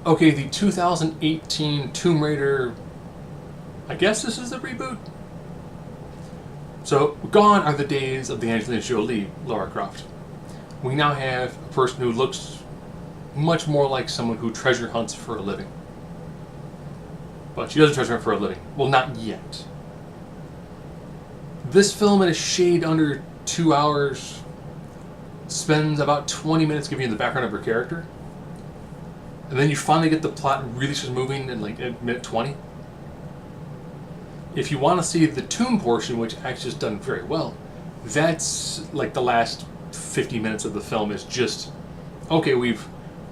Okay, the 2018 Tomb Raider, I guess this is the reboot? So, gone are the days of the Angelina Jolie Lara Croft. We now have a person who looks much more like someone who treasure hunts for a living. But she doesn't treasure hunt for a living. Well, not yet. This film, in a shade under 2 hours, spends about 20 minutes giving you the background of her character. And then you finally get the plot really starts moving in like at minute 20. If you want to see the tomb portion, which actually is done very well, that's like the last 50 minutes of the film is just, okay, we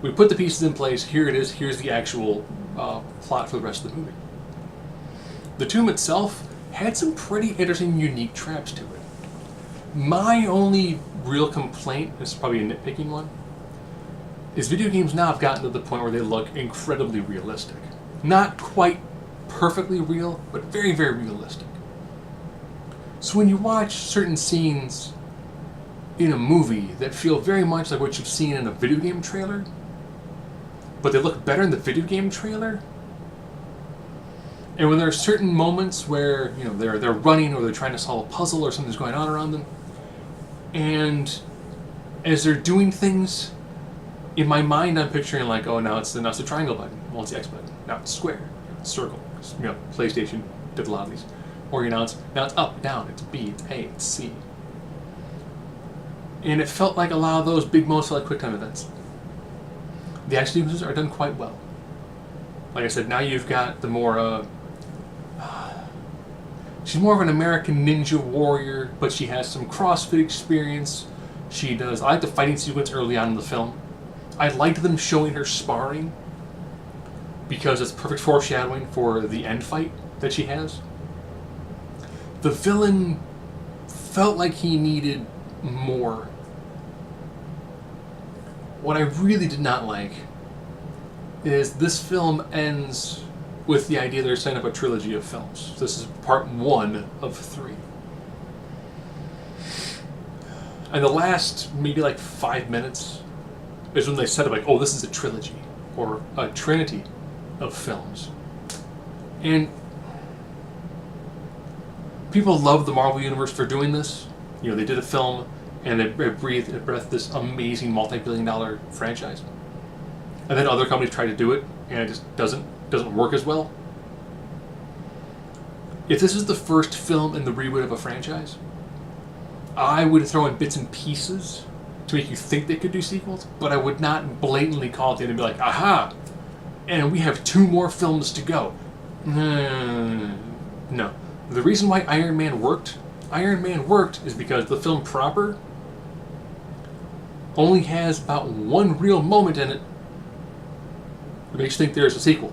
put the pieces in place, here it is, here's the actual plot for the rest of the movie. The tomb itself had some pretty interesting, unique traps to it. My only real complaint, this is probably a nitpicking one, is video games now have gotten to the point where they look incredibly realistic. Not quite perfectly real, but very, very realistic. So when you watch certain scenes in a movie that feel very much like what you've seen in a video game trailer, but they look better in the video game trailer, and when there are certain moments where they're running or they're trying to solve a puzzle or something's going on around them, and as they're doing things, in my mind I'm picturing like, oh, now it's the triangle button, well it's the X button, now it's square, it's circle, PlayStation did a lot of these, or now it's up, down, it's B, it's A, it's C, and it felt like a lot of those big moments felt like QuickTime events. The action sequences are done quite well. Like I said, now you've got the more she's more of an American ninja warrior, but she has some CrossFit experience. I like the fighting sequence early on in the film. I liked them showing her sparring because it's perfect foreshadowing for the end fight that she has. The villain felt like he needed more. What I really did not like is this film ends with the idea they're setting up a trilogy of films. This is part 1 of 3. And the last maybe like 5 minutes is when they set up like, oh, this is a trilogy or a trinity of films. And people love the Marvel Universe for doing this. They did a film and it breathed this amazing multi-billion-dollar franchise. And then other companies try to do it and it just doesn't work as well. If this is the first film in the reboot of a franchise, I would throw in bits and pieces to make you think they could do sequels, but I would not blatantly call it the end and be like, aha, and we have 2 more films to go. No. The reason why Iron Man worked is because the film proper only has about 1 real moment in it that makes you think there's a sequel.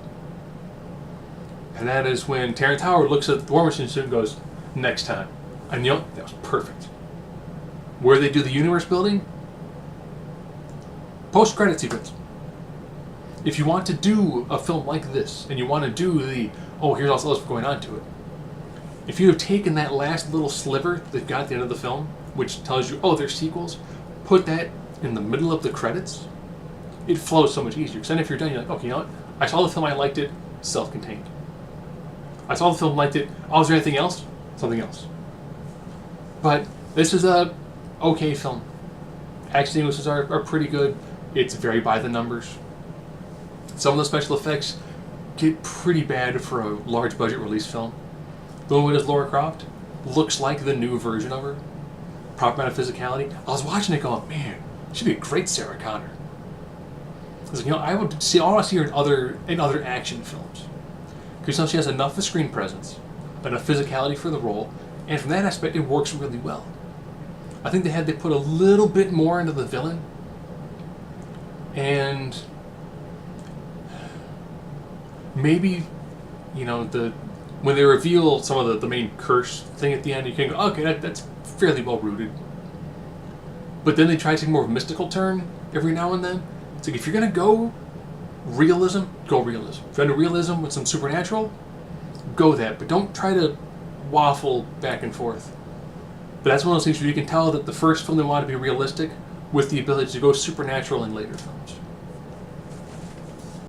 And that is when Terrence Howard looks at the War Machine suit and goes, next time. And that was perfect. Where they do the universe building, post-credit sequence. If you want to do a film like this, and you want to do here's all else going on to it, if you have taken that last little sliver that got at the end of the film, which tells you, oh, there's sequels, put that in the middle of the credits, it flows so much easier. Because then if you're done, you're like, okay, you know what? I saw the film, I liked it, self-contained. I saw the film, liked it, oh, is there anything else? Something else. But this is a okay film. Action sequences are pretty good. It's very by the numbers. Some of the special effects get pretty bad for a large budget release film. The one with Lara Croft looks like the new version of her. Proper amount of physicality. I was watching it going, man, she'd be a great Sarah Connor. I was like, I want to see her in other action films. Because she has enough of screen presence, enough physicality for the role, and from that aspect it works really well. I think they put a little bit more into the villain, and maybe, when they reveal some of the main curse thing at the end, you can go, okay, that's fairly well rooted. But then they try to take more of a mystical turn every now and then. It's like, if you're going to go realism, go realism. If you're going to realism with some supernatural, go that. But don't try to waffle back and forth. But that's one of those things where you can tell that the first film they want to be realistic with the ability to go supernatural in later films.